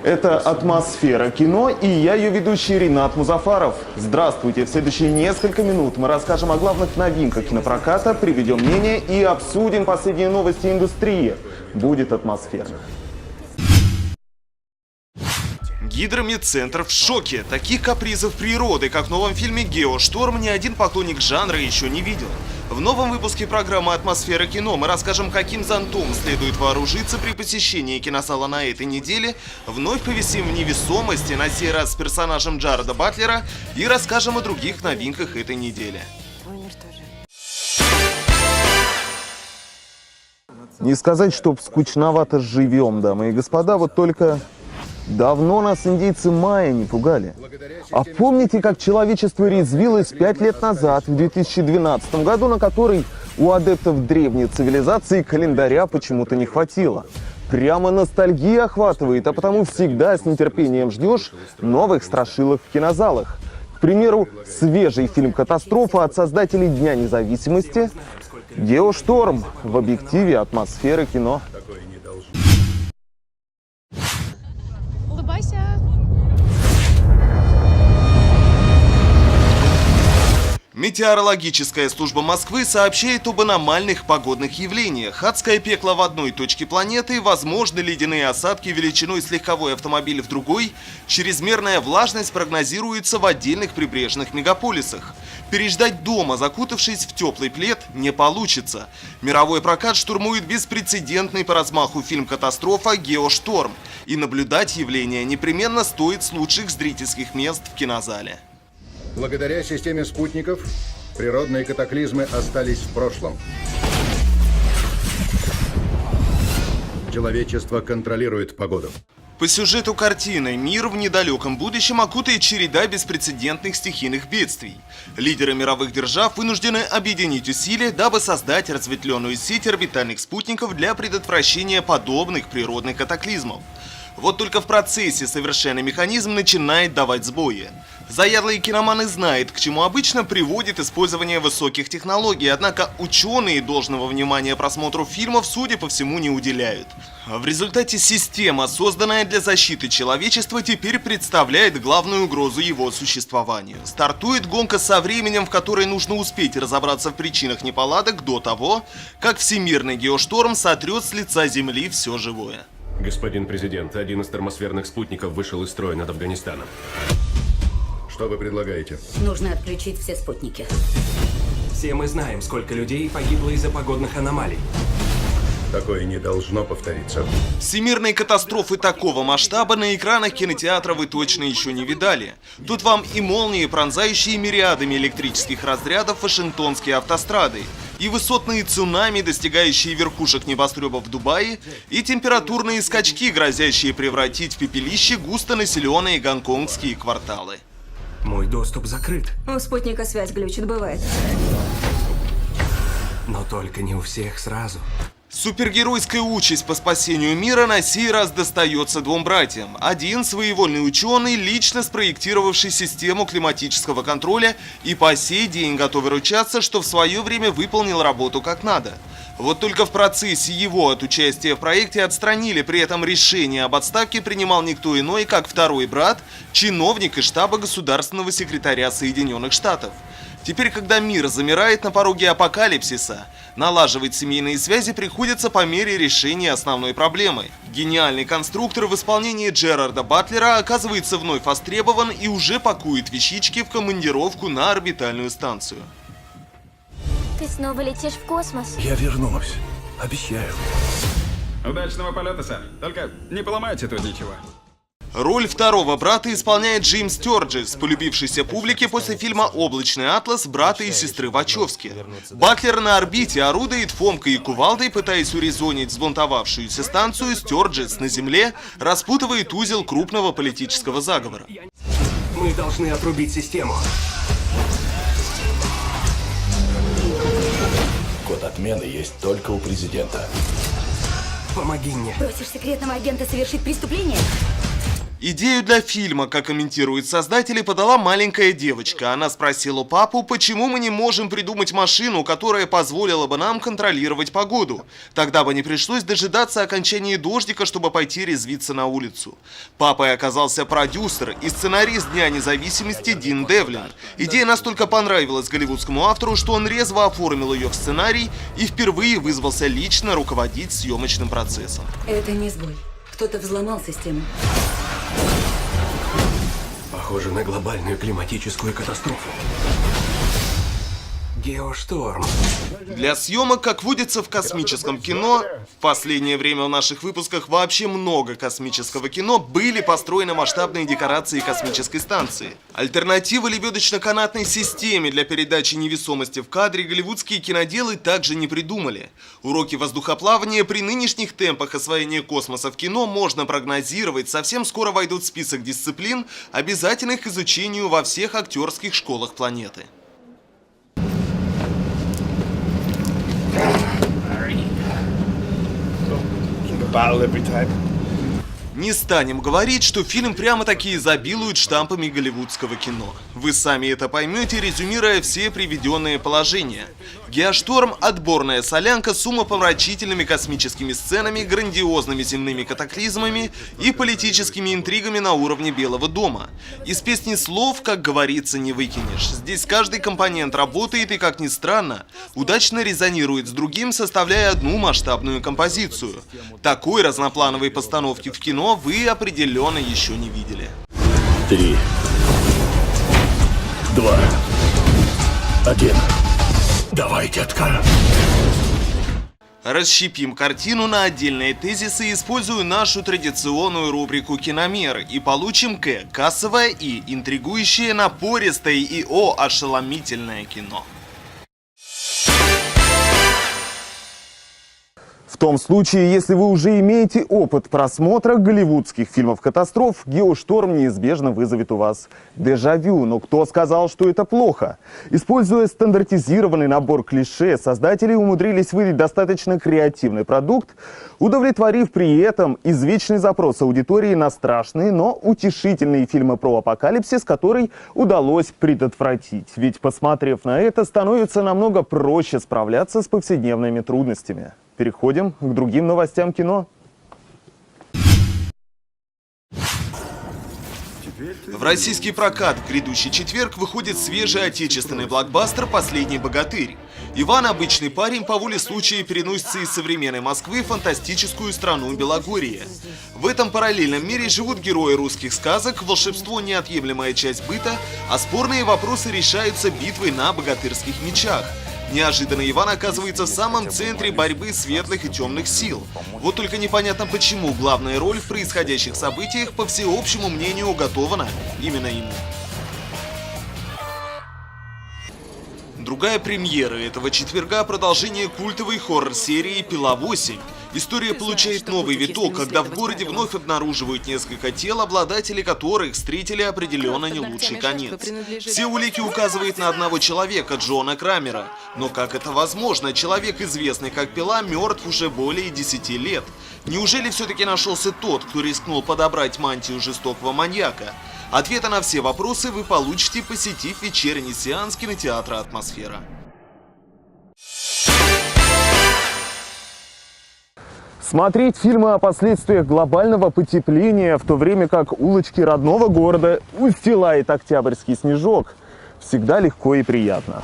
Это «Атмосфера кино» и я, ее ведущий Ринат Музафаров. Здравствуйте! В следующие несколько минут мы расскажем о главных новинках кинопроката, приведем мнение и обсудим последние новости индустрии. Будет атмосферно. Гидромедцентр в шоке. Таких капризов природы, как в новом фильме «Геошторм», ни один поклонник жанра еще не видел. В новом выпуске программы «Атмосфера кино» мы расскажем, каким зонтом следует вооружиться при посещении кинозала на этой неделе, вновь повисим в невесомости, на сей раз с персонажем Джареда Батлера, и расскажем о других новинках этой недели. Не сказать, чтоб скучновато живем, дамы и господа, вот только... Давно нас индейцы майя не пугали. А помните, как человечество резвилось 5 лет назад, в 2012 году, на который у адептов древней цивилизации календаря почему-то не хватило? Прямо ностальгия охватывает, а потому всегда с нетерпением ждешь новых страшилок в кинозалах. К примеру, свежий фильм «Катастрофа» от создателей Дня независимости «Геошторм» в объективе «Атмосферы кино». Метеорологическая служба Москвы сообщает об аномальных погодных явлениях. Адское пекло в одной точке планеты, возможны ледяные осадки величиной с легковой автомобиль в другой, чрезмерная влажность прогнозируется в отдельных прибрежных мегаполисах. Переждать дома, закутавшись в теплый плед, не получится. Мировой прокат штурмует беспрецедентный по размаху фильм «Катастрофа» «Геошторм», и наблюдать явление непременно стоит с лучших зрительских мест в кинозале. Благодаря системе спутников природные катаклизмы остались в прошлом. Человечество контролирует погоду. По сюжету картины мир в недалеком будущем окутает череда беспрецедентных стихийных бедствий. Лидеры мировых держав вынуждены объединить усилия, дабы создать разветвленную сеть орбитальных спутников для предотвращения подобных природных катаклизмов. Вот только в процессе совершенный механизм начинает давать сбои. Заядлые киноманы знают, к чему обычно приводит использование высоких технологий, однако ученые должного внимания просмотру фильмов, судя по всему, не уделяют. В результате система, созданная для защиты человечества, теперь представляет главную угрозу его существованию. Стартует гонка со временем, в которой нужно успеть разобраться в причинах неполадок до того, как всемирный геошторм сотрет с лица Земли все живое. Господин президент, один из термосферных спутников вышел из строя над Афганистаном. Что вы предлагаете? Нужно отключить все спутники. Все мы знаем, сколько людей погибло из-за погодных аномалий. Такое не должно повториться. Всемирные катастрофы такого масштаба на экранах кинотеатра вы точно еще не видали. Тут вам и молнии, пронзающие мириадами электрических разрядов Вашингтонские автострады, и высотные цунами, достигающие верхушек небоскребов в Дубае, и температурные скачки, грозящие превратить в пепелище густонаселенные гонконгские кварталы. Мой доступ закрыт. У спутника связь глючит, бывает. Но только не у всех сразу. Супергеройская участь по спасению мира на сей раз достается двум братьям. Один своевольный ученый, лично спроектировавший систему климатического контроля и по сей день готовый ручаться, что в свое время выполнил работу как надо. Вот только в процессе его от участия в проекте отстранили, при этом решение об отставке принимал никто иной, как второй брат, чиновник из штаба государственного секретаря Соединенных Штатов. Теперь, когда мир замирает на пороге апокалипсиса, налаживать семейные связи приходится по мере решения основной проблемы. Гениальный конструктор в исполнении Джерарда Батлера оказывается вновь востребован и уже пакует вещички в командировку на орбитальную станцию. Ты снова летишь в космос? Я вернусь. Обещаю. Удачного полета, сэр. Только не поломайте тут ничего. Роль второго брата исполняет Джеймс Стёрджес, полюбившийся публике после фильма «Облачный атлас» брата и сестры Вачовски. Батлер на орбите орудует Фомкой и кувалдой, пытаясь урезонить взбунтовавшуюся станцию. Стёрджес на Земле распутывает узел крупного политического заговора. Мы должны отрубить систему. Код отмены есть только у президента. Помоги мне. Просишь секретного агента совершить преступление? Идею для фильма, как комментируют создатели, подала маленькая девочка. Она спросила папу, почему мы не можем придумать машину, которая позволила бы нам контролировать погоду. Тогда бы не пришлось дожидаться окончания дождика, чтобы пойти резвиться на улицу. Папой оказался продюсер и сценарист Дня независимости Дин Девлин. Идея настолько понравилась голливудскому автору, что он резво оформил ее в сценарий и впервые вызвался лично руководить съемочным процессом. Это не сбой. Кто-то взломал систему. Похоже на глобальную климатическую катастрофу. Геошторм. Для съемок, как водится в космическом кино, в последнее время в наших выпусках вообще много космического кино, были построены масштабные декорации космической станции. Альтернативы лебедочно-канатной системе для передачи невесомости в кадре голливудские киноделы также не придумали. Уроки воздухоплавания при нынешних темпах освоения космоса в кино можно прогнозировать, совсем скоро войдут в список дисциплин, обязательных к изучению во всех актерских школах планеты. Не станем говорить, что фильм прямо-таки изобилует штампами голливудского кино. Вы сами это поймете, резюмируя все приведенные положения. «Геошторм» — отборная солянка с умопомрачительными космическими сценами, грандиозными земными катаклизмами и политическими интригами на уровне Белого дома. Из песни слов, как говорится, не выкинешь. Здесь каждый компонент работает и, как ни странно, удачно резонирует с другим, составляя одну масштабную композицию. Такой разноплановой постановки в кино вы определенно еще не видели. 3, 2, 1. Давай, детка. Расщепим картину на отдельные тезисы, используя нашу традиционную рубрику «Киномер», и получим кассовое и интригующее, напористое и ошеломительное кино. В том случае, если вы уже имеете опыт просмотра голливудских фильмов-катастроф, «Геошторм» неизбежно вызовет у вас дежавю. Но кто сказал, что это плохо? Используя стандартизированный набор клише, создатели умудрились выдать достаточно креативный продукт, удовлетворив при этом извечный запрос аудитории на страшные, но утешительные фильмы про апокалипсис, который удалось предотвратить. Ведь, посмотрев на это, становится намного проще справляться с повседневными трудностями. Переходим к другим новостям кино. В российский прокат в грядущий четверг выходит свежий отечественный блокбастер «Последний богатырь». Иван, обычный парень, по воле случая переносится из современной Москвы в фантастическую страну Белогорье. В этом параллельном мире живут герои русских сказок, волшебство – неотъемлемая часть быта, а спорные вопросы решаются битвой на богатырских мечах. Неожиданно Иван оказывается в самом центре борьбы светлых и темных сил. Вот только непонятно почему главная роль в происходящих событиях, по всеобщему мнению, уготована именно ему. Другая премьера этого четверга – продолжение культовой хоррор-серии «Пила 8». История получает новый виток, когда в городе вновь обнаруживают несколько тел, обладатели которых встретили определенно не лучший конец. Все улики указывают на одного человека, Джона Крамера. Но как это возможно? Человек, известный как Пила, мертв уже более 10 лет. Неужели все-таки нашелся тот, кто рискнул подобрать мантию жестокого маньяка? Ответы на все вопросы вы получите, посетив вечерний сеанс кинотеатра «Атмосфера». Смотреть фильмы о последствиях глобального потепления, в то время как улочки родного города устилает октябрьский снежок, всегда легко и приятно.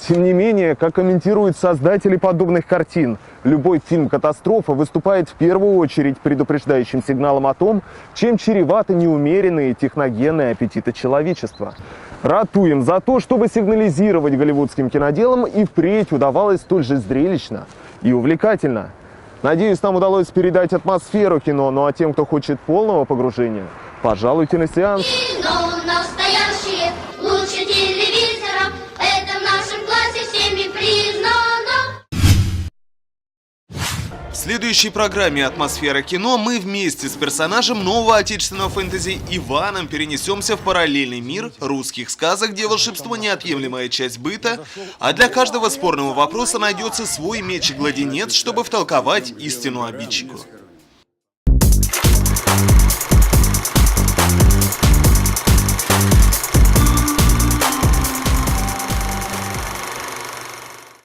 Тем не менее, как комментируют создатели подобных картин, любой фильм-катастрофа выступает в первую очередь предупреждающим сигналом о том, чем чреваты неумеренные техногенные аппетиты человечества. Ратуем за то, чтобы сигнализировать голливудским киноделам и впредь удавалось столь же зрелищно и увлекательно. Надеюсь, нам удалось передать атмосферу кино, ну а тем, кто хочет полного погружения, пожалуйте на сеанс. Кино настоящее, лучше телевизора, это в нашем классе всеми признано. В следующей программе «Атмосфера кино» мы вместе с персонажем нового отечественного фэнтези Иваном перенесемся в параллельный мир русских сказок, где волшебство – неотъемлемая часть быта, а для каждого спорного вопроса найдется свой меч-гладенец, чтобы втолковать истину обидчику.